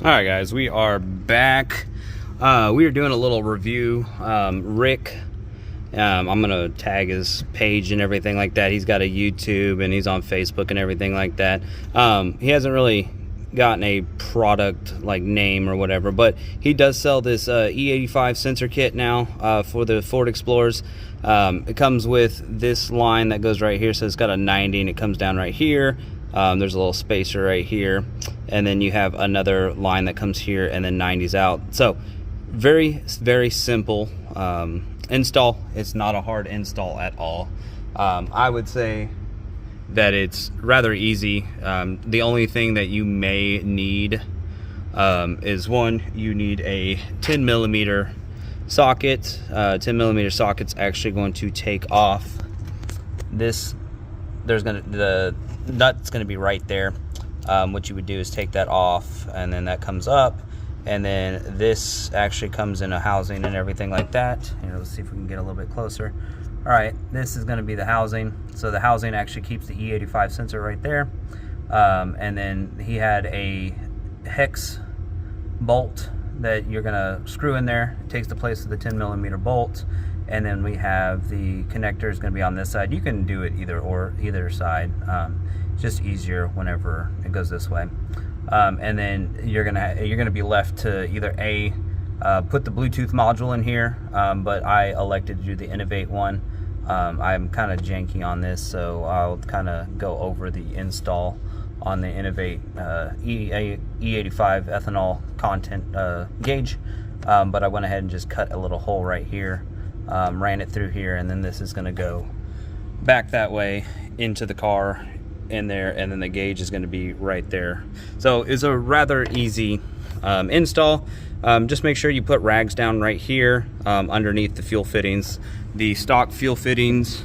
All right, guys, we are back. We are doing a little review. Rick, I'm gonna tag his page and everything like that. He's got a YouTube and he's on Facebook and everything like that. He hasn't really gotten a product like name or whatever, but he does sell this E85 sensor kit now for the Ford Explorers. It comes with this line that goes right here, so it's got a 90 and it comes down right here. There's a little spacer right here, and then you have another line that comes here and then 90s out. So very simple install. It's not a hard install at all. I would say that it's rather easy. The only thing that you may need is one, you need a 10 millimeter socket. 10 millimeter socket's actually going to take off this. The nut's going to be right there. What you would do is take that off, and then that comes up, and then this actually comes in a housing and everything like that. Here, let's see if we can get a little bit closer. All right, this is going to be the housing. So the housing actually keeps the E85 sensor right there, and then he had a hex bolt that you're going to screw in there. It takes the place of the 10 millimeter bolt. And then we have the connector is going to be on this side. You can do it either side. It's just easier whenever it goes this way. And then you're gonna be left to either put the Bluetooth module in here, but I elected to do the Innovate one. I'm kind of janky on this, so I'll kind of go over the install on the Innovate E85 ethanol content gauge. But I went ahead and just cut a little hole right here. Ran it through here, and then this is going to go back that way into the car in there, and then the gauge is going to be right there. So it's a rather easy install. Just make sure you put rags down right here underneath the fuel fittings. The stock fuel fittings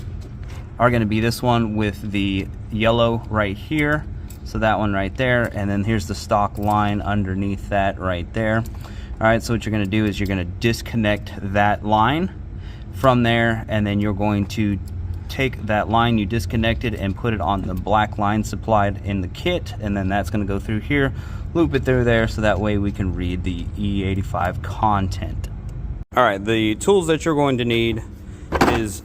are going to be this one with the yellow right here, so that one right there, and then here's the stock line underneath that right there. All right, so what you're going to do is you're going to disconnect that line from there, and then you're going to take that line you disconnected and put it on the black line supplied in the kit, and then that's going to go through here, loop it through there, so that way we can read the E85 content. All right, the tools that you're going to need is,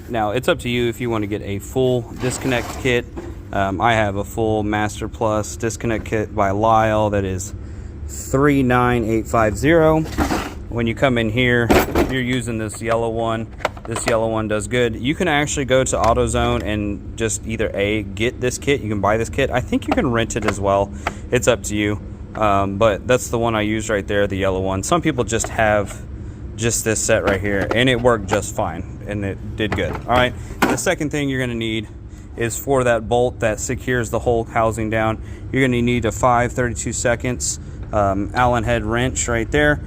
now it's up to you if you want to get a full disconnect kit. I have a full Master Plus disconnect kit by Lyle that is 39850. When you come in here, you're using this yellow one. This yellow one does good. You can actually go to AutoZone and just either get this kit. You can buy this kit. I think you can rent it as well. It's up to you. But that's the one I use right there, the yellow one. Some people just have just this set right here, and it worked just fine, and it did good. All right. The second thing you're going to need is for that bolt that secures the whole housing down. You're going to need a 5/32 seconds Allen head wrench right there.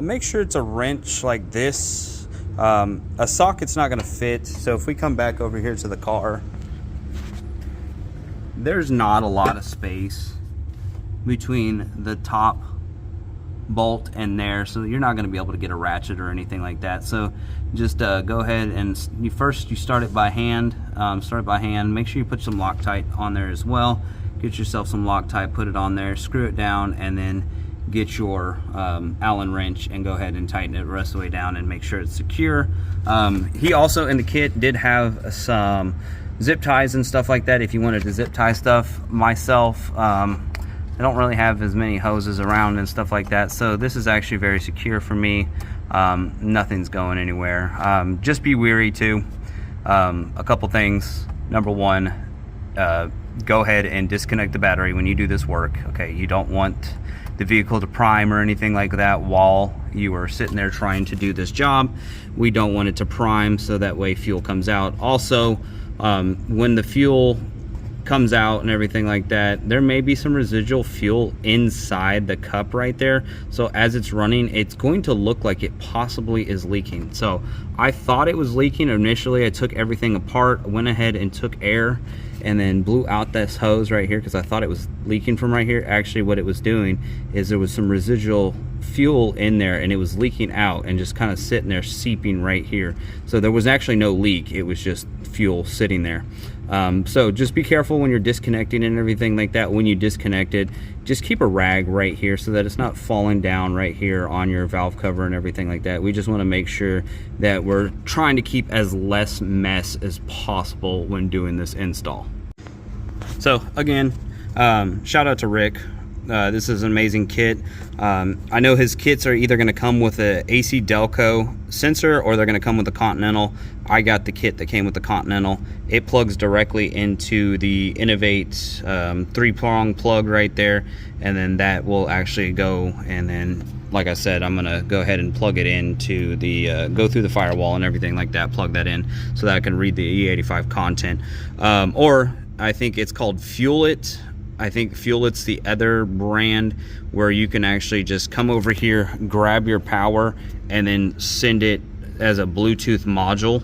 Make sure it's a wrench like this. A socket's not going to fit, so if we come back over here to the car, there's not a lot of space between the top bolt and there, so you're not going to be able to get a ratchet or anything like that. So just go ahead and you start it by hand. Make sure you put some Loctite on there as well. Get yourself some Loctite, put it on there, screw it down, and then get your Allen wrench and go ahead and tighten it the rest of the way down and make sure it's secure. He also in the kit did have some zip ties and stuff like that if you wanted to zip tie stuff. Myself, I don't really have as many hoses around and stuff like that, so this is actually very secure for me. Nothing's going anywhere. Just be wary too. A couple things. Number one, go ahead and disconnect the battery when you do this work. Okay, you don't want the vehicle to prime or anything like that while you are sitting there trying to do this job. We don't want it to prime, so that way fuel comes out. Also, when the fuel comes out and everything like that, there may be some residual fuel inside the cup right there, so as it's running, it's going to look like it possibly is leaking. So I thought it was leaking initially. I took everything apart, went ahead and took air and then blew out this hose right here because I thought it was leaking from right here. Actually, what it was doing is there was some residual fuel in there and it was leaking out and just kind of sitting there seeping right here. So there was actually no leak, it was just fuel sitting there. So just be careful when you're disconnecting and everything like that. When you disconnect it, just keep a rag right here so that it's not falling down right here on your valve cover and everything like that. We just want to make sure that we're trying to keep as less mess as possible when doing this install. So again, shout out to Rick. This is an amazing kit. I know his kits are either going to come with a AC Delco sensor or they're going to come with a Continental. I got the kit that came with the Continental. It plugs directly into the Innovate 3-prong plug right there, and then that will actually go, and then like I said, I'm gonna go ahead and plug it into the go through the firewall and everything like that, plug that in so that I can read the E85 content. Or I think it's called Fuel It. I think Fuel It's the other brand where you can actually just come over here, grab your power, and then send it as a Bluetooth module,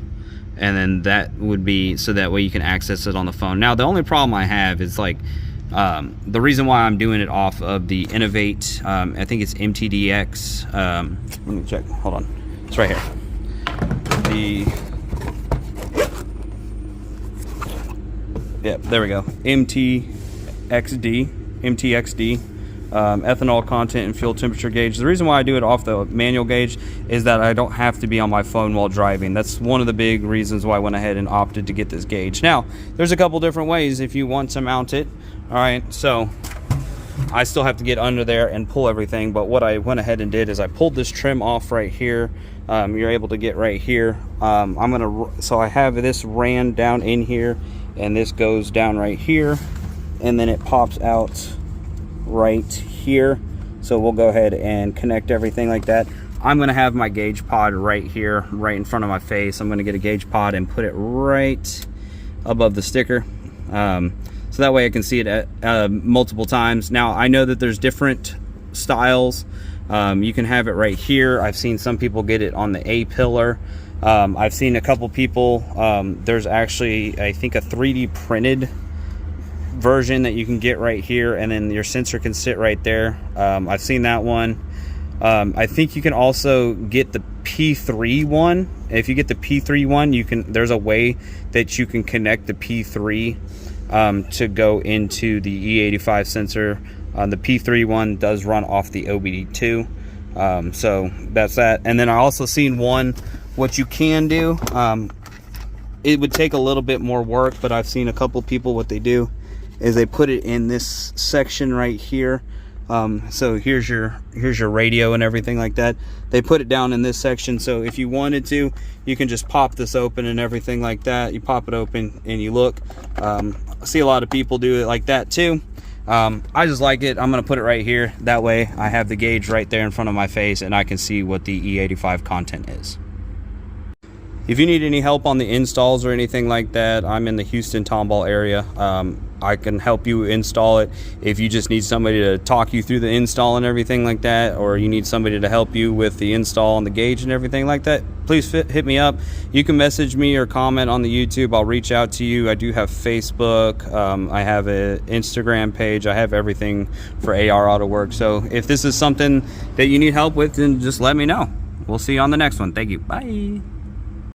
and then that would be so that way you can access it on the phone. Now the only problem I have is like the reason why I'm doing it off of the Innovate, I think it's MTDX. Let me check. Hold on, it's right here. Yep, there we go. MTXD, ethanol content and fuel temperature gauge. The reason why I do it off the manual gauge is that I don't have to be on my phone while driving. That's one of the big reasons why I went ahead and opted to get this gauge. Now, there's a couple different ways if you want to mount it. All right, so I still have to get under there and pull everything, but what I went ahead and did is I pulled this trim off right here. You're able to get right here. So I have this ran down in here, and this goes down right here, and then it pops out right here. So we'll go ahead and connect everything like that. I'm gonna have my gauge pod right here, right in front of my face. I'm gonna get a gauge pod and put it right above the sticker. So that way I can see it at, multiple times. Now I know that there's different styles. You can have it right here. I've seen some people get it on the A pillar. I've seen a couple people, there's actually, I think, a 3D printed version that you can get right here, and then your sensor can sit right there. I've seen that one. I think you can also get the P3 one. If you get the P3 one, there's a way that you can connect the P3 to go into the E85 sensor. The P3 one does run off the OBD2. So that's that. And then I also seen one, what you can do, it would take a little bit more work, but I've seen a couple people, what they do is they put it in this section right here. So here's your radio and everything like that. They put it down in this section, so if you wanted to, you can just pop this open and everything like that. You pop it open and you look. I see a lot of people do it like that too. I just like it. I'm gonna put it right here. That way I have the gauge right there in front of my face and I can see what the E85 content is. If you need any help on the installs or anything like that, I'm in the Houston Tomball area. I can help you install it. If you just need somebody to talk you through the install and everything like that, or you need somebody to help you with the install on the gauge and everything like that, please hit me up. You can message me or comment on the YouTube. I'll reach out to you. I do have Facebook. I have an Instagram page. I have everything for AR Auto Work. So if this is something that you need help with, then just let me know. We'll see you on the next one. Thank you. Bye.